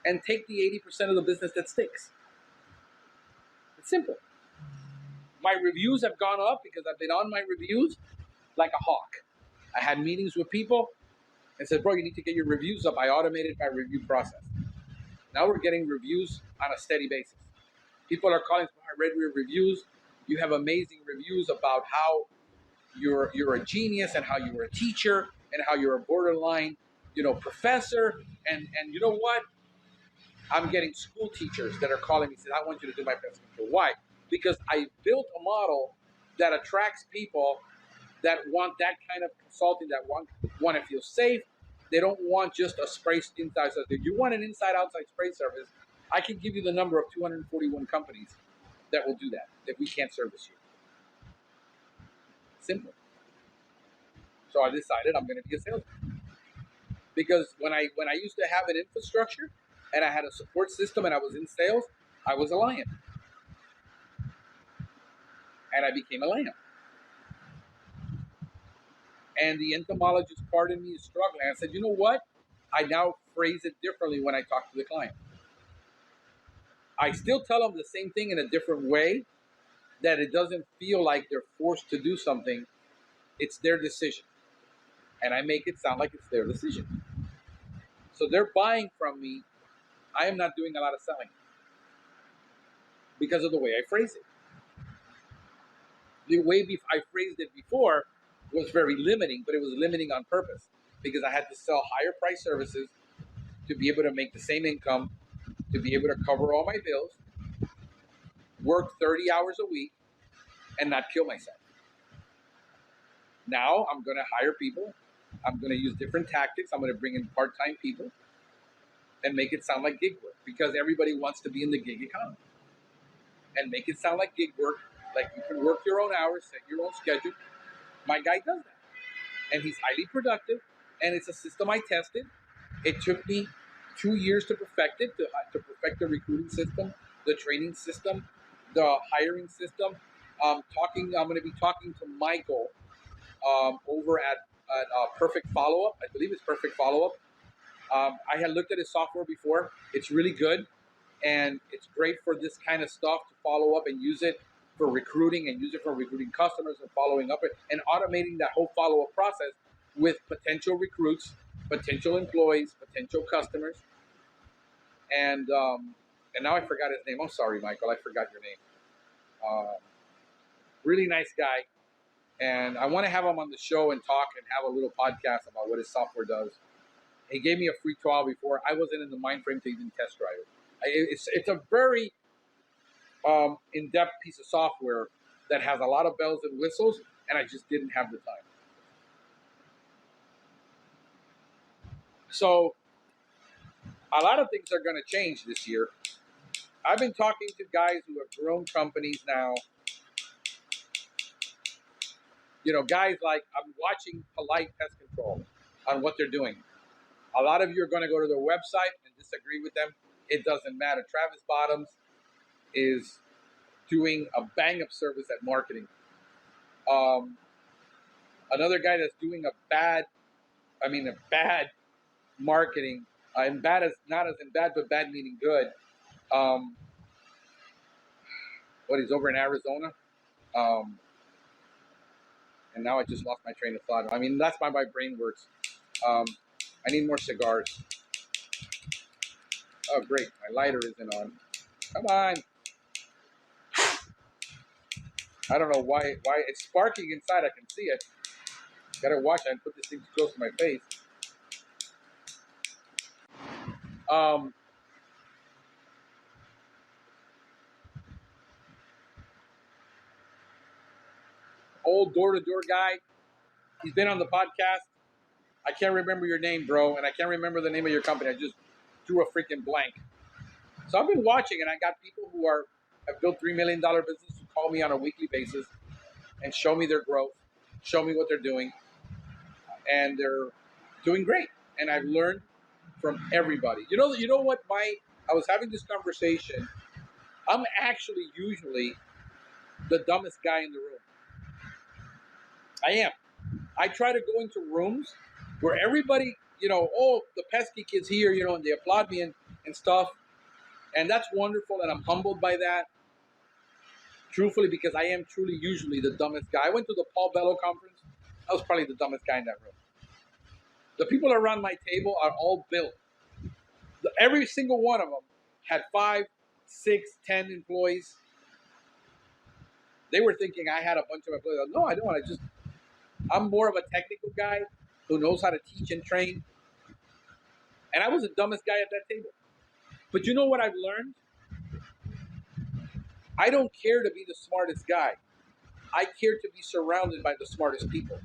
and take the 80% of the business that sticks. It's simple. My reviews have gone up because I've been on my reviews like a hawk. I had meetings with people and said, bro, you need to get your reviews up. I automated my review process. Now we're getting reviews on a steady basis. People are calling, I read your reviews. You have amazing reviews about how you're a genius and how you were a teacher and how you're a borderline, professor. And you know what? I'm getting school teachers that are calling me and saying, I want you to do my pest control. Why? Because I built a model that attracts people that want that kind of consulting, that want to feel safe. They don't want just a spray inside. So if you want an inside-outside spray service, I can give you the number of 241 companies that will do that if we can't service you. Simple. So I decided I'm going to be a salesman. Because when I used to have an infrastructure and I had a support system and I was in sales, I was a lion. And I became a lamb. And the entomologist part in me is struggling. I said, you know what? I now phrase it differently when I talk to the client. I still tell them the same thing in a different way, that it doesn't feel like they're forced to do something. It's their decision. And I make it sound like it's their decision. So they're buying from me. I am not doing a lot of selling because of the way I phrase it. The way I phrased it before was very limiting, but it was limiting on purpose because I had to sell higher price services to be able to make the same income, to be able to cover all my bills, work 30 hours a week, and not kill myself. Now I'm going to hire people. I'm going to use different tactics. I'm going to bring in part-time people and make it sound like gig work because everybody wants to be in the gig economy. And make it sound like gig work, like you can work your own hours, set your own schedule. My guy does that. And he's highly productive, and it's a system I tested. It took me 2 years to perfect it, to perfect the recruiting system, the training system, the hiring system. I'm going to be talking to Michael over at Perfect Follow-Up. I believe it's Perfect Follow-Up. I had looked at his software before. It's really good, and it's great for this kind of stuff to follow up and use it for recruiting and use it for recruiting customers and following up and automating that whole follow-up process with potential recruits, potential employees, potential customers. And now I forgot his name. I'm sorry, Michael. I forgot your name. Really nice guy. And I want to have him on the show and talk and have a little podcast about what his software does. He gave me a free trial before. I wasn't in the mind frame to even test drive it. It's a very in-depth piece of software that has a lot of bells and whistles, and I just didn't have the time. So a lot of things are going to change this year. I've been talking to guys who have grown companies now. Guys like, I'm watching Polite Pest Control on what they're doing. A lot of you are going to go to their website and disagree with them. It doesn't matter. Travis Bottoms is doing a bang-up service at marketing. Another guy that's doing a bad marketing, and bad as not as in bad, but bad meaning good. He's over in Arizona. And now I just lost my train of thought. I mean, that's why my brain works. I need more cigars. Oh, great. My lighter isn't on. Come on. I don't know why it's sparking inside. I can see it. Gotta watch it and put this thing close to my face. Old door-to-door guy. He's been on the podcast. I can't remember your name, bro, and I can't remember the name of your company. I just drew a freaking blank. So I've been watching, and I got people who have built $3 million businesses who call me on a weekly basis and show me their growth, show me what they're doing, and they're doing great. And I've learned from everybody. You know what? I was having this conversation. I'm actually usually the dumbest guy in the room. I am. I try to go into rooms where everybody, the Pestgeek is here, and they applaud me. And and stuff. And that's wonderful, and I'm humbled by that. Truthfully, because I am truly usually the dumbest guy. I went to the Paul Bello conference. I was probably the dumbest guy in that room. The people around my table are all built. Every single one of them had 5, 6, 10 employees. They were thinking I had a bunch of employees. No, I don't. I'm more of a technical guy who knows how to teach and train. And I was the dumbest guy at that table. But you know what I've learned? I don't care to be the smartest guy. I care to be surrounded by the smartest people.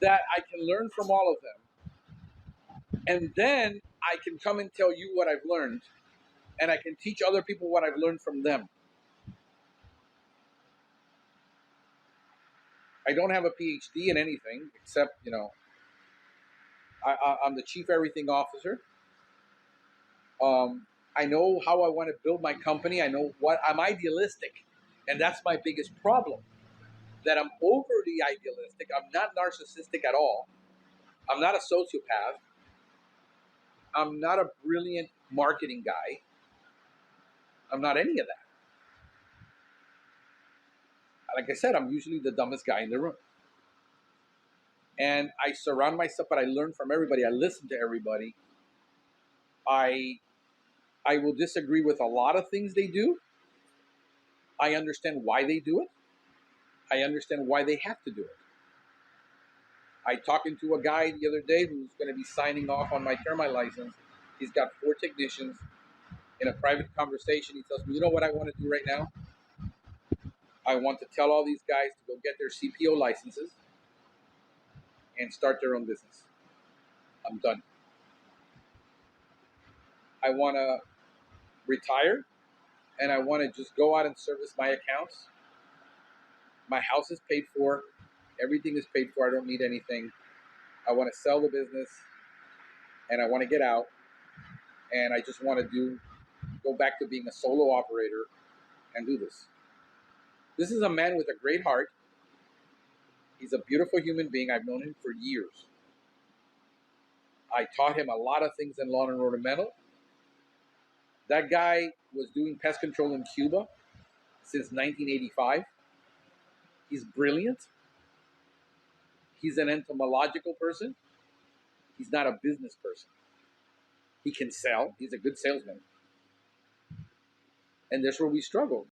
That I can learn from all of them. And then I can come and tell you what I've learned. And I can teach other people what I've learned from them. I don't have a PhD in anything except, I'm the chief everything officer. I know how I want to build my company. I know what I'm idealistic. And that's my biggest problem. That I'm overly idealistic. I'm not narcissistic at all. I'm not a sociopath. I'm not a brilliant marketing guy. I'm not any of that. Like I said, I'm usually the dumbest guy in the room. And I surround myself, but I learn from everybody. I listen to everybody. I will disagree with a lot of things they do. I understand why they do it. I understand why they have to do it. I talking to a guy the other day who's going to be signing off on my termite license. He's got 4 technicians. In a private conversation, he tells me, you know what I want to do right now? I want to tell all these guys to go get their CPO licenses and start their own business. I'm done. I want to retire and I want to just go out and service my accounts. My house is paid for. Everything is paid for. I don't need anything. I want to sell the business and I want to get out. And I just want to go back to being a solo operator and do this. This is a man with a great heart. He's a beautiful human being. I've known him for years. I taught him a lot of things in lawn and ornamental. That guy was doing pest control in Cuba since 1985. He's brilliant. He's an entomological person. He's not a business person. He can sell. He's a good salesman. And that's where we struggle.